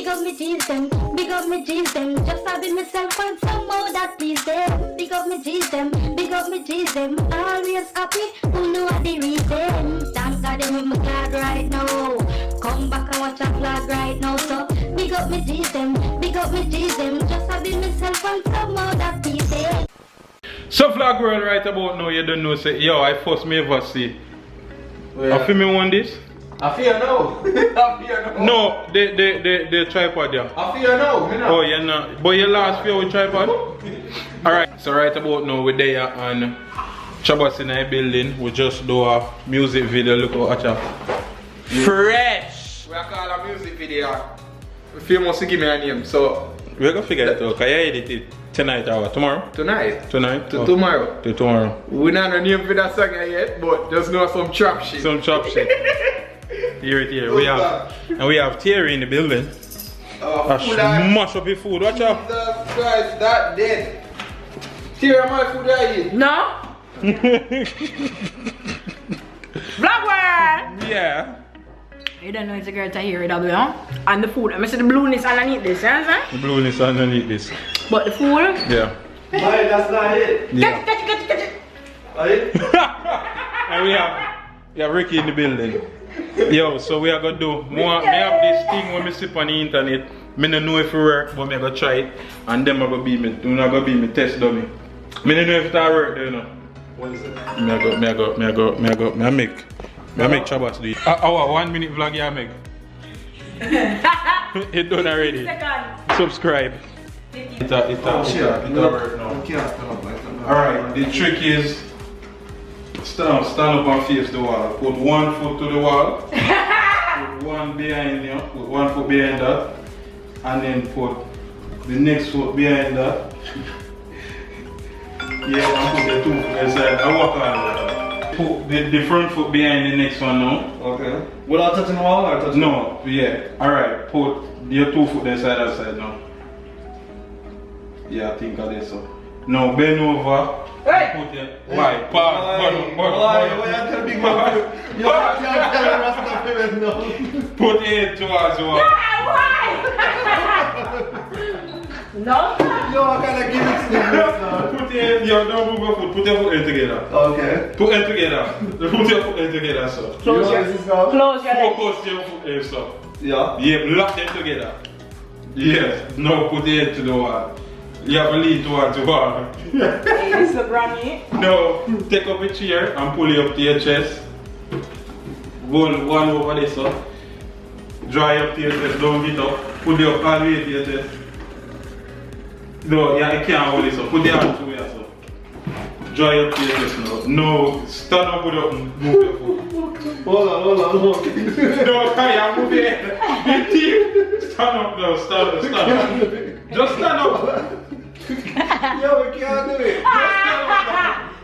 up me G's them, big up me G's them. Just having myself and some more that please them. Big up me G's them, big up me G's them. Always happy, who know what the reason. Thank God them with my glad right now. Come back and watch a vlog right now. So big up me G's them, big up me G's them. Just having myself and some more that please them. So vlog world right about now, you don't know say, yo, I first me ever see. I feel me want this? I fear no. I fear no. No, the tripod yeah. I fear no. Oh, you're not. But your last fear with tripod? Alright, so right about now we're there on Chabas in a building. We just do a music video. Look at that. Fresh. We are call a music video. If you must give me a name, so we're gonna figure it out. Can you edit it tonight or tomorrow? Tonight. Tonight? To tomorrow. To tomorrow. We not a name for that song yet, but just know some trap shit. Some chop shit. Here it here. We have Thierry in the building. Mash up your food. Watch out. Jesus Christ, that dead. Thierry, my food I eat. No. Vlogger. Yeah. You don't know it's a girl to hear it, huh? And the food. I see the blueness underneath this, you understand? The blueness underneath this. But the food. Yeah. Why, that's not it. Yeah. Catch it. And we have Ricky in the building. Yo, so we are gonna do more. Me have this thing when me sip on the internet. Me don't know if it work, but me gonna try it. And them are gonna be me. Do not gonna be me test dummy. Me don't know if that work, do you know? What is it? Me I make Chabas do it. Our 1 minute vlog you make. It done already. Subscribe. It work now. Alright, the trick is stand up and face the wall. Put 1 foot to the wall. Put one behind you. Put 1 foot behind that. And then put the next foot behind that. Yeah, and put the 2 foot inside. I walk on. Put the front foot behind the next one now. Okay. Without touching the wall or touching? No, yeah. Alright, put your 2 foot inside that side now. Yeah, I think of this. So. Now bend over. Hey! Put your why? Why? Why you big man? You can't tell the rest of the people no. Put it towards the wall. No. Yo, I gotta give it to you. Put your don't move your foot. Put your foot in together. Okay. Put it together. Put your foot in together, so. Close your legs. Focus your foot in, so. Yeah. Yeah, lock them together. Yes. Now put it to the wall. You have to lean towards the wall. Hey, this is a granny. No, take up a chair and pull it up to your chest. One over this, so. Dry up to your chest, don't get up. Put it up all the way to your chest. No, yeah, I can't hold this up. Put the hand to your so. Dry up to your chest now. No, stand up with up and move your foot. Hold on. No, Kaya, move your head. Stand up now, stand up. Just stand up. Yo, we can't do it.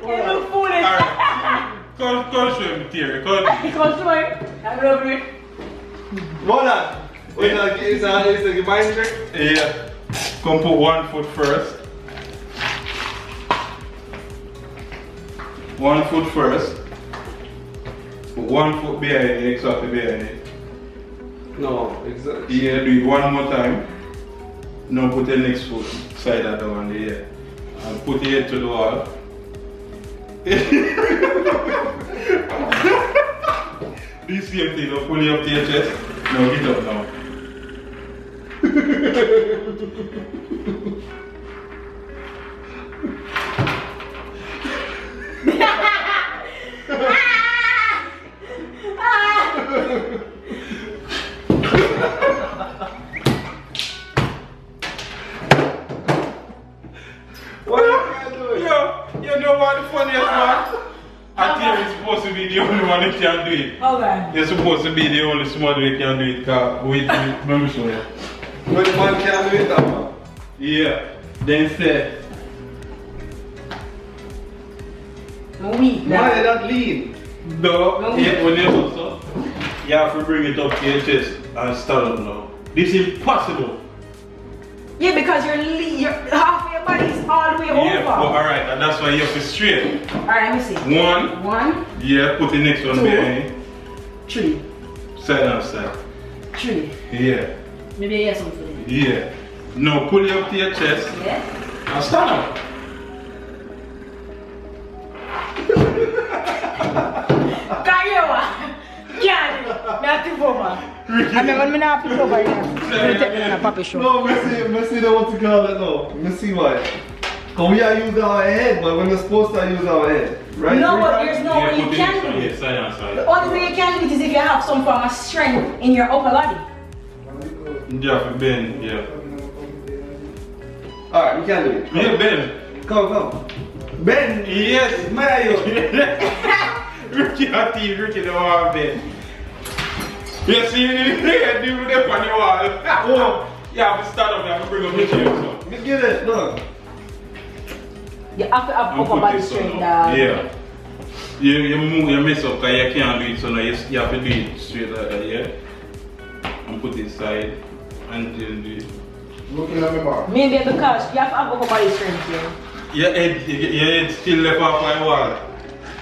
You look foolish. Alright. Come show him, Thierry. Come. Come show him. I love you. Hold on. It's a mind trick? Yeah. Come put 1 foot first. 1 foot first. Put 1 foot behind it, exactly behind it. No, exactly. Yeah, do it one more time. Now put the next foot side of the one there. And put it to the wall. Do the same thing, now pull it up to your chest. Now get up now. You know what the funniest one? I think it's supposed to be the only one that can do it. Okay. You're supposed to be the only smart that can do it. Because let me show you. When man can't do it, that man. Yeah. Then say. Weak. Why that lean? No. Yeah, when you do so, you have to bring it up to your chest and stand up now. This is impossible. Yeah, because your half of your body is all the way over. Yeah, but alright, and that's why you have to straight. Alright, let me see. 1. Yeah, put the next one 2. behind. 3. Side and side. 3. Yeah. Maybe you have something. Yeah. Now pull it up to your chest Yeah? and stand up. Kayewa! Yeah, that's too over. I mean, when I not pick over here, you take me on a puppy show. No, Messi don't want to call it no. Messi why? Because we are using our head, but we're not supposed to use our head. Right? No, but there's no way you put it can do yeah, it. side and side. The only way you can do it is if you have some form of strength in your upper body. Yeah, bend, yeah. Alright, we can do it. Yeah, bend. Come. Ben! Yes. Mayo! Ricky at you, Ricky the wall bend. You see, you do it on the wall. Oh, you have to stand up, you have to bring up the chair. So. Let's get it, look. You have to have And upper put body this on strength. up. Yeah. You move, you mess up because you can't do it, so now you have to do it straight like that, yeah? And put it side until the... Looking at me, Mark. Maybe because you have to have upper body strength here. Your head still left off by the wall.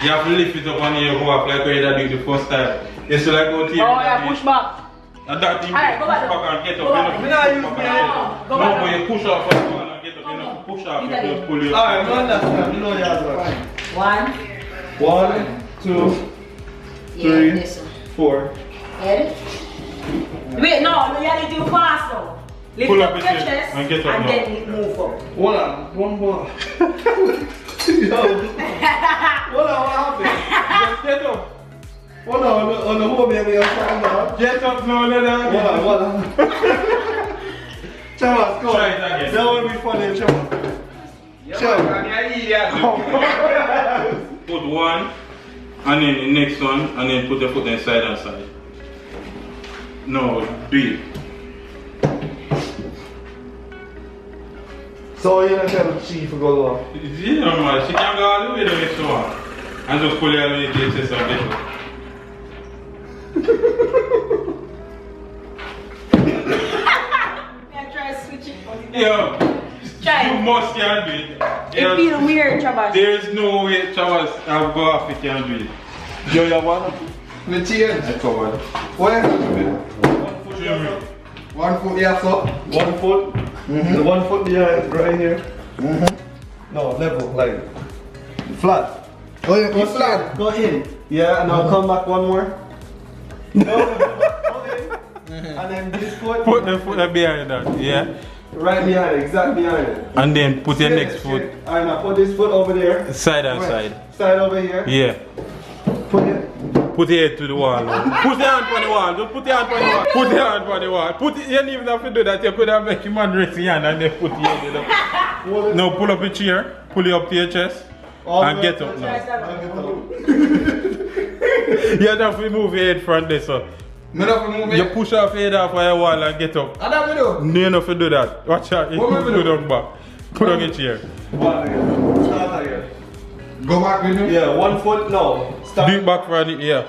You have to lift it up and you go up like when you did the first time. You still like go to your... Oh, yeah, push back. And that thing, Alright, go back and get up. Go back. You Me know, not push use back my and head. get up. Go No, back. but you push off first one and get up. You know, push off, you just pull you up. Alright, no, understand. You know you have to. One. 1, 2, Yeah, 3, this one. 4. Ready? Wait, no, you have to do fast now. Lift Pull up up your your chest chest and get up and now. then move up. Hold on, one more. Yo. Hold on, what happened? Just get up. Hold on the home here, we are stand up. Get up now, let her. Hold on. Chamas, go Try it again. That will be funny, Chamas. Put one, and then the next one, and then put the foot on side and side. No, do it. So you're not telling the chief to go on? You know, man, she can go all the way to the next one. And just pull it all the way to the chest and get up. Yeah, try to switch it. Yeah. Try You it. must can do it. It feels weird, Chavas. There is no way Chavas have go off it can do it. Yo, you want the change? I covered. Where? Show me. 1 foot, yeah, so 1 foot. The 1 foot behind, right here. No, level, like flat. Oh, yeah, Go flat. Go in. Yeah, and now come back one more. No, go in. And then this foot. Put the foot behind that, yeah. Right behind it, exactly behind it. And then put your next foot Alright, now put this foot over there. side and side. Side over here. Yeah. Put it. Put your head to the wall now. Put your hand on the wall. Just put your hand on the wall. Put your hand on the wall. Put it, you don't even have to do that. You could have make your man raise your hand and then put your head up. Now pull up your chair. Pull it up to your chest. All And the way get up to now. the chest. You have to move your head from this up. Me not for move You it. push off your head off of your wall and get up. And that me do. No, you don't have to do that. Watch out. You What am I put doing? on back. Put on your chair. One again. Start again. Go back with me. Yeah, 1 foot, no. Start. Do it back for the, yeah.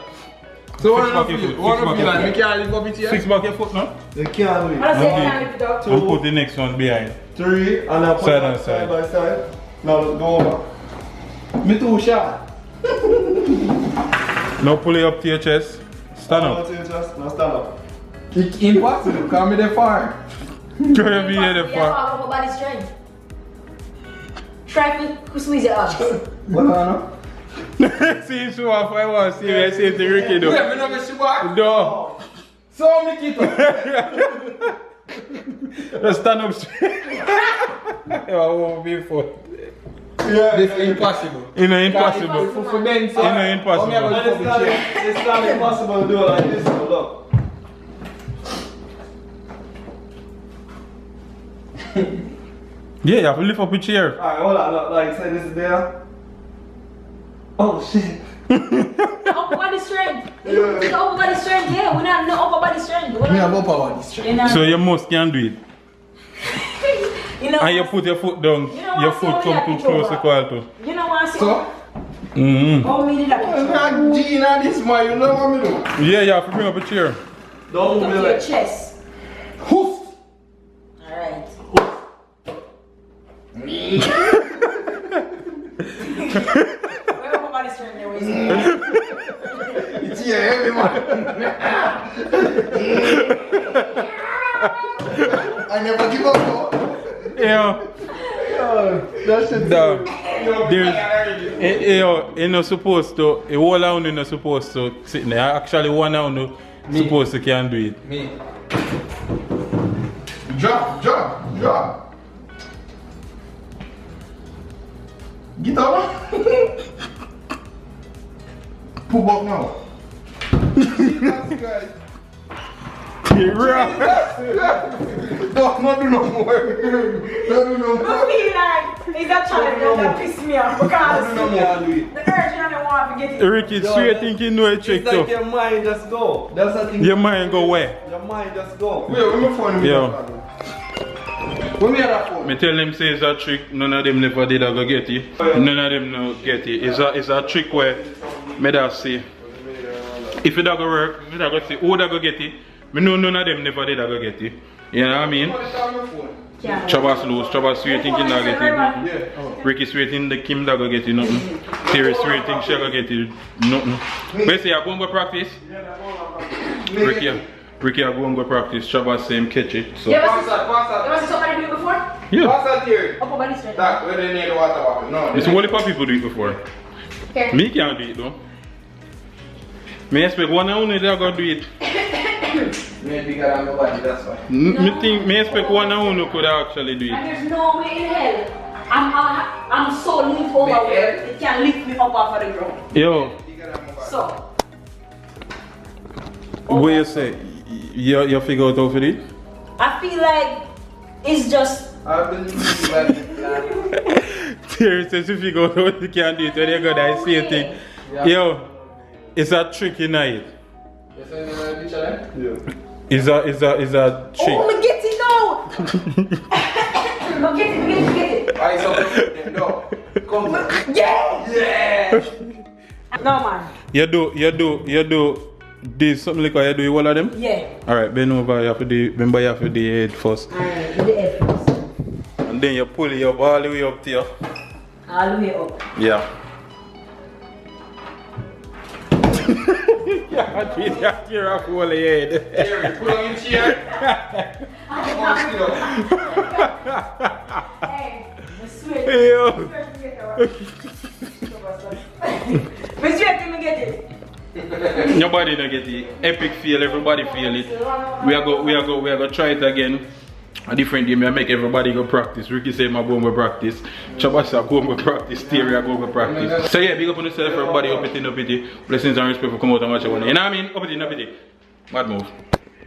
So Fix what back do your you foot, feel? What fix do you back feel your like? foot. Me can't lift up it here? Fix back your foot now. You can't do I it. say Okay. you can lift it up. And put the next one behind. 3, and now put Side that and side. side by side. Now let's go over. Me too shot. Now pull it up to your chest. Stand Now up. to your chest. Now stand up. It's impossible. Come me there far. Go ahead, be here the Yeah, fuck. have upper body strength. Try to squeeze your arms. What on? See you show off I want to see me say to Ricky though. Wait, me not miss you back. No. So me keep up. Just stand up straight. I won't be for. Yeah. This is impossible. You know, impossible. For Ben, so. You know, impossible. How me I And go to the it's not impossible to do it like this. So look. Yeah, you have to lift up your chair. Alright, hold on. Look, like say this is there. Oh shit. Upper body strength. Yeah. The upper body strength, yeah. We don't know upper body strength. Me have upper body strength. You know, So you must can do it. you know, And you put your foot down. You know Your what, foot see how come we too have close to equal to. you know what I say? So? How me did that? I'm not Gina this man, you know what me do? Yeah, you have to bring up a chair. Don't Up move to your your leg. chest. Hoof. Alright. Where upper body strength there was? It's here, heavy man. I never give up though. Yeah. That's it. Dog. You're not supposed to, a whole hound you're not supposed to sit there. Actually, one hound you're supposed to can do it. Me. Drop. Get up. Pull up now. Don't do no more. Don't do no I more. feel like it's a challenge that piss me off because No more. the urge I don't want to get it. Ricky, straight thinking no trick It's like too. your mind just go. That's the thing. Your mind go where? Your mind just go. Wait, where my phone? Yo. Where me have that phone? Me tell them say it's a trick, none of them never did go get it. None of them no get it. It's a trick where me da say if it da go work, me da go say who da go get it. Me know none of them never did go get it. You know what I mean? Chabas lose, Chabas straight thinking da get it. Ricky straight think the Kim da go get it nothing. Terry straight think she go get it nothing. But say I go and go practice. Ricky I go and go practice. Chabas say him catch it. So You ever see somebody do it before? yeah. What's that here? Upper body strength. That, where they need the water bottle. No. It's only for people do it before. Here. Me can't do it though. Me expect one and only that gonna do it. Me bigger than nobody, that's why. Me expect one and only could actually do And it. there's no way in hell I'm so linked over where it can lift me up off of the ground. Yo, Bigger than nobody. So, what you say? You figure out how to do it? I feel like it's just I believe that. Terry says you figure out how you can do it when you go there and see a thing. Yo, it's a trick in it. You say the picture there? Yeah. It's a trick. oh, me get it now. Me get it. Why is up? No. Come on. Yeah. No man. You do this something like what you do with all of them? Yeah. Alright, bend over, you have to do, remember you have to do the head first. Alright, with the head first. And then you pull it up all the way up to you. All the way up. Yeah. Yeah, you tear off all the head. Here, put on your chair. Come on, sit up. Hey, me swear. Yo. Me swear to me get it. Nobody don't get it. Epic feel, everybody feel it. We are go try it again. A different game, I make everybody go practice. Ricky said my go practice. Chabasa go practice. Theory I go practice. So yeah, big up on yourself, everybody. Up it. Blessings and respect for coming out and watch it. You know what I mean? Up it. Bad move.